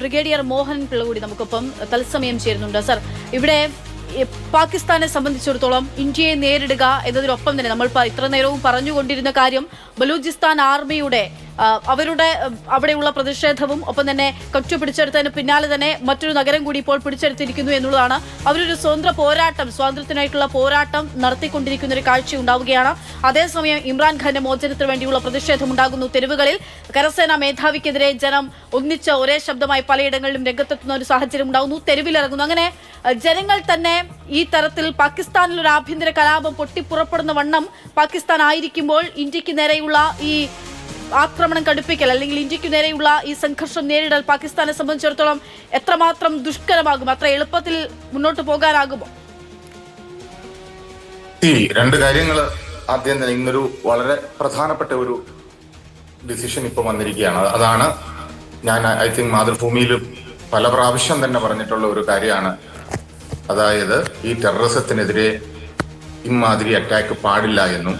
Brigadier Mohan Pillai കൂടി നമുക്കൊപ്പം തത്സമയം ചേരുന്നുണ്ട്. സർ, ഇവിടെ പാകിസ്ഥാനെ സംബന്ധിച്ചിടത്തോളം ഇന്ത്യയെ നേരിടുക എന്നതിനൊപ്പം തന്നെ നമ്മൾ ഇത്ര നേരവും പറഞ്ഞുകൊണ്ടിരുന്ന കാര്യം ബലൂചിസ്ഥാൻ ആർമിയുടെ അവരുടെ അവിടെയുള്ള പ്രതിഷേധവും ഒപ്പം തന്നെ കച്ചു പിടിച്ചെടുത്തതിന് പിന്നാലെ തന്നെ മറ്റൊരു നഗരം കൂടി ഇപ്പോൾ പിടിച്ചെടുത്തിരിക്കുന്നു എന്നുള്ളതാണ്. അവരൊരു സ്വതന്ത്ര പോരാട്ടം, സ്വാതന്ത്ര്യത്തിനായിട്ടുള്ള പോരാട്ടം നടത്തിക്കൊണ്ടിരിക്കുന്ന ഒരു കാഴ്ച ഉണ്ടാവുകയാണ്. അതേസമയം ഇമ്രാൻഖാന്റെ മോചനത്തിന് വേണ്ടിയുള്ള പ്രതിഷേധം ഉണ്ടാകുന്നു തെരുവുകളിൽ. കരസേനാ മേധാവിക്കെതിരെ ജനം ഒന്നിച്ച് ഒരേ ശബ്ദമായി പലയിടങ്ങളിലും രംഗത്തെത്തുന്ന ഒരു സാഹചര്യം ഉണ്ടാകുന്നു, തെരുവിലിറങ്ങുന്നു. അങ്ങനെ ജനങ്ങൾ തന്നെ ഈ തരത്തിൽ പാകിസ്ഥാനിൽ ഒരു ആഭ്യന്തര കലാപം പൊട്ടിപ്പുറപ്പെടുന്ന വണ്ണം പാകിസ്ഥാൻ ആയിരിക്കുമ്പോൾ ഇന്ത്യക്ക് നേരെയുള്ള ഈ ആക്രമണം കടുപ്പിക്കൽ അല്ലെങ്കിൽ ഇന്ത്യക്ക് നേരെയുള്ള ഈ സംഘർഷം നേരിടൽ പാകിസ്ഥാനെ സംബന്ധിച്ചിടത്തോളം എത്രമാത്രം ദുഷ്കരമാകും? അത്ര എളുപ്പത്തിൽ മുന്നോട്ട് പോകാനാകുമോ? ഈ രണ്ട് കാര്യങ്ങൾ ആദ്യം തന്നെ ഇന്നൊരു വളരെ പ്രധാനപ്പെട്ട ഒരു ഡിസിഷൻ ഇപ്പൊ വന്നിരിക്കുകയാണ്. അതാണ് ഞാൻ ഐ തിങ്ക് മാതൃഭൂമിയിലും പല പ്രാവശ്യം തന്നെ പറഞ്ഞിട്ടുള്ള ഒരു കാര്യമാണ്. അതായത് ഈ ടെററിസത്തിനെതിരെ ഇമാതിരി അറ്റാക്ക് പാടില്ല എന്നും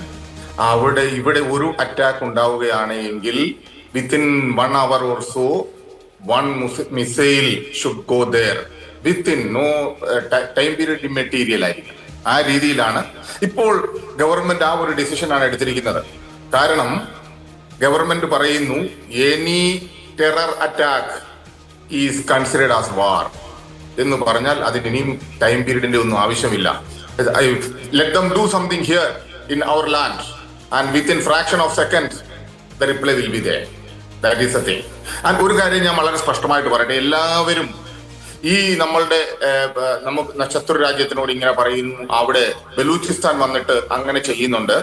ഇവിടെ ഒരു അറ്റാക്ക് ഉണ്ടാവുകയാണ് എങ്കിൽ within 1 hour or so 1 missile should go there within no time period immaterial ആയിരിക്കും. ആ രീതിയിലാണ് ഇപ്പോൾ ഗവൺമെന്റ് ആ ഒരു ഡിസിഷനാണ് എടുത്തിരിക്കുന്നത്. കാരണം ഗവൺമെന്റ് പറയുന്നു any terror attack is considered as war എന്ന് പറഞ്ഞാൽ അതിന് ഇനിയും ടൈം പീരീഡിന്റെ ഒന്നും ആവശ്യമില്ല. Let them do something here in our land and within fraction of seconds the reply will be there. That is the thing. And ഒരു കാര്യം ഞാൻ വളരെ സ്പഷ്ടമായിട്ട് പറയട്ടെ, എല്ലാവരും ഈ നമ്മളുടെ ശത്രു രാജ്യത്തിനോട് ഇങ്ങനെ പറയുന്നു, അവിടെ ബലൂചിസ്ഥാൻ വന്നിട്ട് അങ്ങനെ ചെയ്യുന്നുണ്ട്,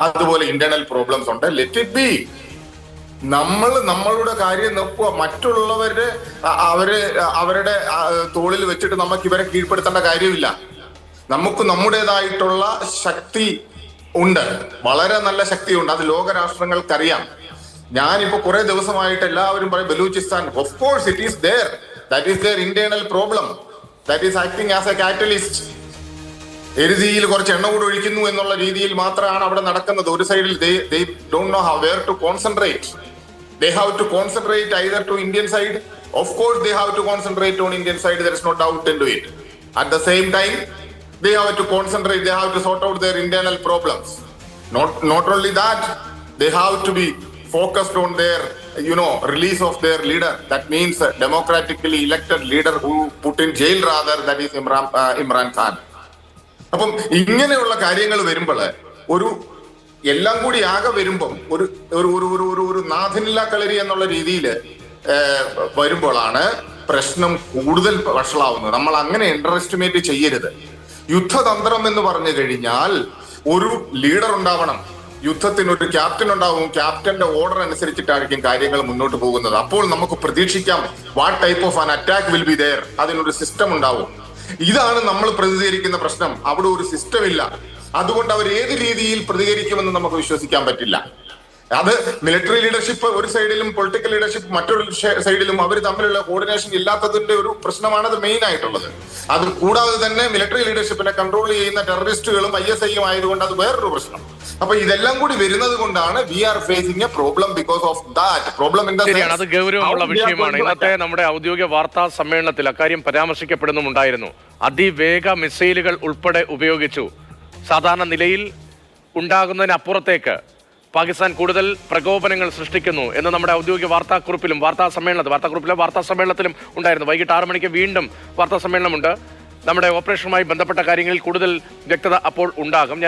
അതുപോലെ ഇന്റേണൽ പ്രോബ്ലംസ് ഉണ്ട്. Let it be. നമ്മളുടെ കാര്യം നോക്കുക. മറ്റുള്ളവര് അവരുടെ തോളിൽ വെച്ചിട്ട് നമുക്ക് ഇവരെ കീഴ്പ്പെടുത്തേണ്ട കാര്യമില്ല. നമുക്ക് നമ്മുടേതായിട്ടുള്ള ശക്തി ഉണ്ട്, വളരെ നല്ല ശക്തിയുണ്ട്. അത് ലോകരാഷ്ട്രങ്ങൾക്കറിയാം. ഞാനിപ്പോ കുറെ ദിവസമായിട്ട് എല്ലാവരും പറയും Balochistan, of course it is there, that is their internal problem, that is acting as a catalyst. എരുതിയിൽ കുറച്ച് എണ്ണ കൂടി ഒഴിക്കുന്നു എന്നുള്ള രീതിയിൽ മാത്രമാണ് അവിടെ നടക്കുന്നത്. ഒരു സൈഡിൽ they don't know how where to concentrate. They have to concentrate either to Indian side. Of course they have to concentrate on Indian side, there is no doubt into it. At the same time they have to concentrate, they have to sort out their internal problems. Not only that, they have to be focused on their release of their leader. That means a democratically elected leader who put in jail rather, that is Imran Khan. അപ്പം ഇങ്ങനെയുള്ള കാര്യങ്ങൾ വരുമ്പോൾ ഒരു എല്ലാം കൂടി ആകെ വരുമ്പം ഒരു നാഥനില്ലാ കളരി എന്നുള്ള രീതിയിൽ വരുമ്പോഴാണ് പ്രശ്നം കൂടുതൽ വഷളാവുന്നത്. നമ്മൾ അങ്ങനെ അണ്ടർ എസ്റ്റിമേറ്റ് ചെയ്യരുത്. യുദ്ധതന്ത്രം എന്ന് പറഞ്ഞു കഴിഞ്ഞാൽ ഒരു ലീഡർ ഉണ്ടാവണം, യുദ്ധത്തിനൊരു ക്യാപ്റ്റൻ ഉണ്ടാവും, ക്യാപ്റ്റന്റെ ഓർഡർ അനുസരിച്ചിട്ടായിരിക്കും കാര്യങ്ങൾ മുന്നോട്ട് പോകുന്നത്. അപ്പോൾ നമുക്ക് പ്രതീക്ഷിക്കാം what type of an attack will be there, അതിനൊരു സിസ്റ്റം ഉണ്ടാവും. ഇതാണ് നമ്മൾ പ്രതികരിക്കുന്ന പ്രശ്നം. അവിടെ ഒരു സിസ്റ്റം ഇല്ല. അതുകൊണ്ട് അവർ ഏത് രീതിയിൽ പ്രതികരിക്കുമെന്ന് നമുക്ക് വിശ്വസിക്കാൻ പറ്റില്ല. അത് മിലിറ്ററി ലീഡർഷിപ്പ് ഒരു സൈഡിലും പൊളിറ്റിക്കൽ ലീഡർഷിപ്പ് മറ്റൊരു സൈഡിലും അവർ തമ്മിലുള്ള കോർഡിനേഷൻ ഇല്ലാത്തതിന്റെ ഒരു പ്രശ്നമാണ് അത് മെയിൻ ആയിട്ടുള്ളത്. അത് കൂടാതെ തന്നെ മിലിറ്ററി ലീഡർഷിപ്പിനെ കൺട്രോൾ ചെയ്യുന്ന ടെററിസ്റ്റുകളും ISIയും ആയതുകൊണ്ട് അത് വേറൊരു പ്രശ്നം. അപ്പൊ ഇതെല്ലാം കൂടി വരുന്നത് കൊണ്ടാണ് we are facing a problem because of that problem. അത് ഗൗരവമുള്ള വിഷയമാണ്. ഇന്നത്തെ നമ്മുടെ ഔദ്യോഗിക വാർത്താ സമ്മേളനത്തിൽ അക്കാര്യം പരാമർശിക്കപ്പെടുന്നുണ്ടായിരുന്നു. അതിവേഗ മിസൈലുകൾ ഉൾപ്പെടെ ഉപയോഗിച്ചു. സാധാരണ നിലയിൽ ഉണ്ടാകുന്നതിനപ്പുറത്തേക്ക് പാകിസ്ഥാൻ കൂടുതൽ പ്രകോപനങ്ങൾ സൃഷ്ടിക്കുന്നു എന്ന് നമ്മുടെ ഔദ്യോഗിക വാർത്താ സമ്മേളനത്തിലും ഉണ്ടായിരുന്നു. വൈകിട്ട് 6 മണിക്ക് വീണ്ടും വാർത്താ സമ്മേളനമുണ്ട്. നമ്മുടെ ഓപ്പറേഷനുമായി ബന്ധപ്പെട്ട കാര്യങ്ങളിൽ കൂടുതൽ വ്യക്തത അപ്പോൾ ഉണ്ടാകും.